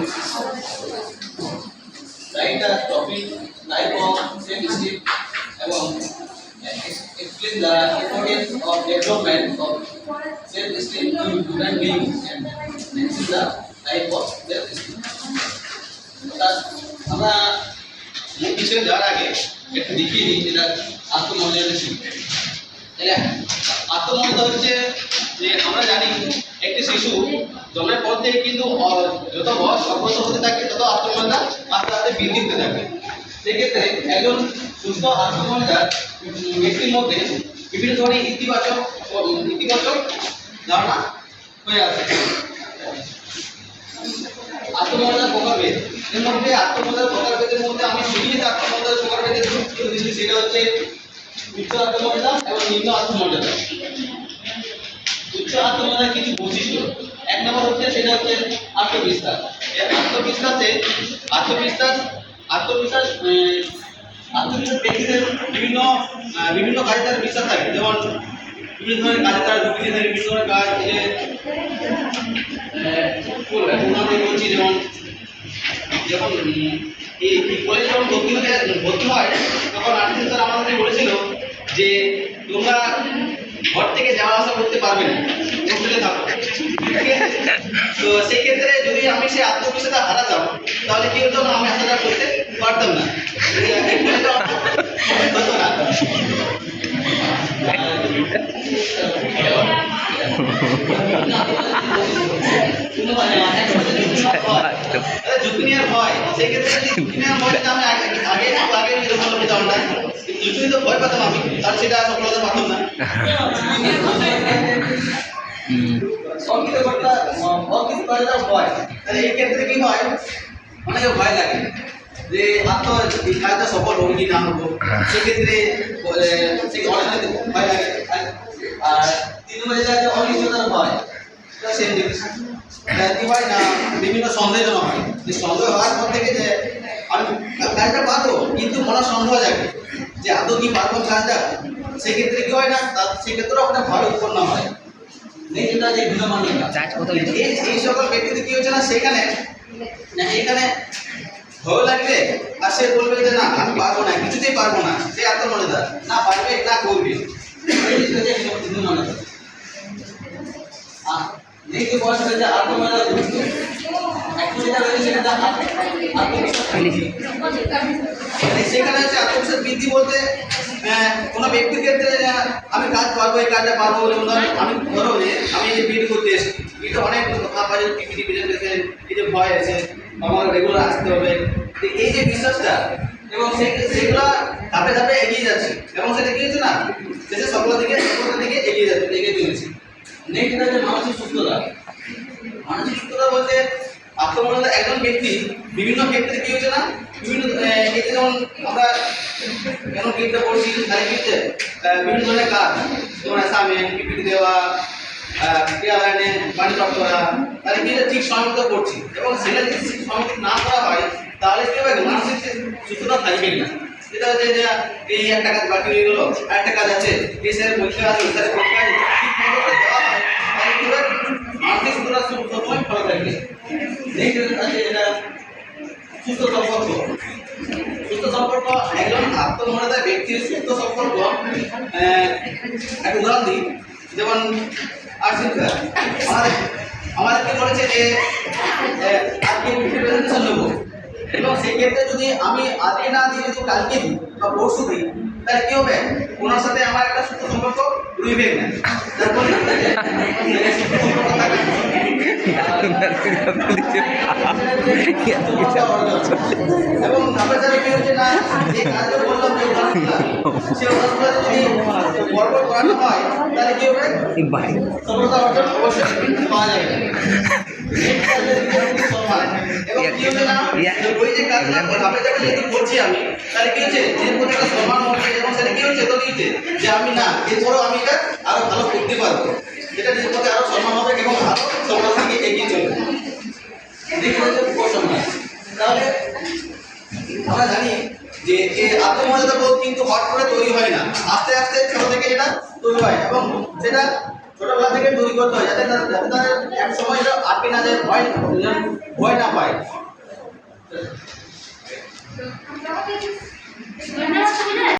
Write the topic, type of self-esteem, এবং explain the importance of development of self-esteem to human beings and this is the type of self-esteem. আমরা এই বিষয়ে যাওয়ার আগে একটু দেখিয়ে দিই যেটা আত্মমর্যাদা শিখবে। তাহলে আত্মমর্যাদা হচ্ছে যে আমরা জানি একটি শিশু জন্মের পর থেকে কিন্তু যত বয়স অগ্রসর হতে থাকে তত আত্মমর্যাদা আস্তে আস্তে বৃদ্ধি হতে থাকে। সেক্ষেত্রে একজন সুস্থ আত্মমর্যাদার ব্যক্তির মধ্যে বিভিন্ন ধরনের ইতিবাচক ধারণা হয়ে আসে। আত্মমর্যাদার প্রকারভেদ, এর মধ্যে আত্মমর্যাদার প্রকারভেদের মধ্যে আমি শুধুই আত্মমর্যাদার প্রকারভেদের দিচ্ছি, সেটা হচ্ছে উচ্চ আত্মমর্যাদা এবং নিম্ন আত্মমর্যাদা। উচ্চ আত্মমর্যাদার কিছু বৈশিষ্ট্য, এক নম্বর হচ্ছে সেটা হচ্ছে আত্মবিশ্বাস। আত্মবিশ্বাস ব্যক্তিদের বিভিন্ন কাজে তার বিশ্বাস থাকে, যেমন বিভিন্ন ধরনের কাজে তারা ঢুকিয়ে থাকে, বিভিন্ন ধরনের কাজ বলছি যেমন এই কলেজে যখন ভর্তি হয় তখন আর্টিস্ট স্যার আমাদের বলেছিল যে তোমরা ঘর থেকে যাওয়া আসা করতে পারবে না, হোস্টেলে থাকো। তো সেই ক্ষেত্রে যদি আমি সেই আত্মবিশ্বাসটা হারাতাম তাহলে কি হতো না, আমি আশাটা করতে পারতাম না, হতো না। ঝুঁকি নেওয়ার ভয়, সেই ক্ষেত্রে ঝুঁকি নেওয়ার ভয়টা আমি আগে ভালো পেতাম না, ঝুঁকি তো ভয় পেতাম আমি, আর সেটা সফলতা পাতাম না। এই ক্ষেত্রে কি হয়, অনেকে ভয় লাগে যে এই কাজটা সফল হবো কি না হবো, সেক্ষেত্রে ভয় লাগে। আর তিন নম্বরে অনিশ্চয়তার ভয়, সেম জিনিস কি হয় না, বিভিন্ন সন্দেহজনক হয়, যে সন্দেহ হওয়ার পর থেকে যে আমি কাজটা পারবো কিন্তু মনে সন্দেহ জাগে যে আদৌ কি পারবো কাজটা, সেক্ষেত্রে কি হয় না, সেক্ষেত্রেও একটা ভয় উৎপন্ন হয়। এই সকল ব্যক্তিদের কি হচ্ছে না, এখানে ভয় লাগবে আর সে বলবে যে না আমি পারবো না, কিছুতেই পারবো না, সে আত্মমর্যাদা না পারবে না করবে। সেখানে হচ্ছে আত্মবিশ্বাস বৃদ্ধি বলতে কোনো ব্যক্তির ক্ষেত্রে আমি কাজ পারবো, এই কাজটা পারবো বলে আমি ধরো যে আমি এই যে বিড করতে এসেছি, বিড অনেক পিপিটি প্রেজেন্টেশন, এই যে ভয় আছে আমার রেগুলার আসতে হবে, এই যে বিশ্বাসটা এবং সেগুলো ধাপে ধাপে এগিয়ে যাচ্ছে এবং সেটা কি হচ্ছে না শেষে সফলতার দিকে এগিয়ে চলেছে। নেক্সট হচ্ছে মানসিক সুস্থতা। মানসিক সুস্থতা বলতে আত্মমর্যাদা একজন ব্যক্তি বিভিন্ন ক্ষেত্রে কি হচ্ছে না, বিভিন্ন ক্ষেত্রে যেমন আমরা যেমন ক্ষেত্রে পড়ছি তার ক্ষেত্রে বিভিন্ন ধরনের কাজ, যেমন অ্যাসাইনমেন্ট, পিপিটি দেওয়া, ক্রিয়াদানে পানি প্রাপ্ত করা, তাহলে কিন্তু ঠিক সময় মতো করছি এবং সেটা যদি ঠিক সময় মতো না করা হয় তাহলে কি হবে, মানসিক সুস্থতা থাকবে না। যেটা হচ্ছে যে এই একটা কাজ বাকি হয়ে গেলো, আর একটা কাজ আছে, এই স্যারের পরীক্ষা আছে, ওই স্যারের পরীক্ষা আছে, ঠিক মতো দেওয়া হয় তাহলে কি হবে, মানসিক সুস্থতা সবসময় ভালো থাকবে। নেক্সট আছে এটা সুস্থ সম্পর্ক। সুস্থ সম্পর্ক একজন আত্মমর্যাদা ব্যক্তির সুস্থ সম্পর্ক একটা উদাহরণ দিই, যেমন আমাদেরকে বলেছে যে আজকে প্রেজেন্টেশন নেবো এবং সেক্ষেত্রে যদি আমি আজকে না দিয়ে যদি কালকে দিই বা পরশু দিই তাহলে কি হবে, ওনার সাথে আমার একটা সুস্থ সম্পর্ক রইবে না, এবং আপনার কি হচ্ছে না যে কাজে বললাম যে সে যদি গর্ব করানো হয় তাহলে কি হবে, সফলতা অর্জন অবশ্যই পাওয়া যাবে। এবং কি হচ্ছে না ওই যে কাজটা ধাপে ধাপে যদি করছি আমি তাহলে কি হচ্ছে যে প্রতি একটা সম্মান হচ্ছে এবং সেটা কি হচ্ছে তৈরি হচ্ছে যে আমি না এরপরেও আমি এটা আরো ভালো করতে পারবো, যেটা নিজের মধ্যে আরো সম্মান হবে এবং আরো সফলতার দিকে এগিয়ে চলবে। তাহলে আমরা জানি যে এই আত্মমর্যাদা বোধ কিন্তু হট করে তৈরি হয় না, আস্তে আস্তে ছোট থেকে এটা তৈরি হয় এবং সেটা ছোটবেলা থেকে তৈরি করতে হয় যাতে তাদের এক সময় এটা আটকে না যায়, ভয় ভয় না পায়।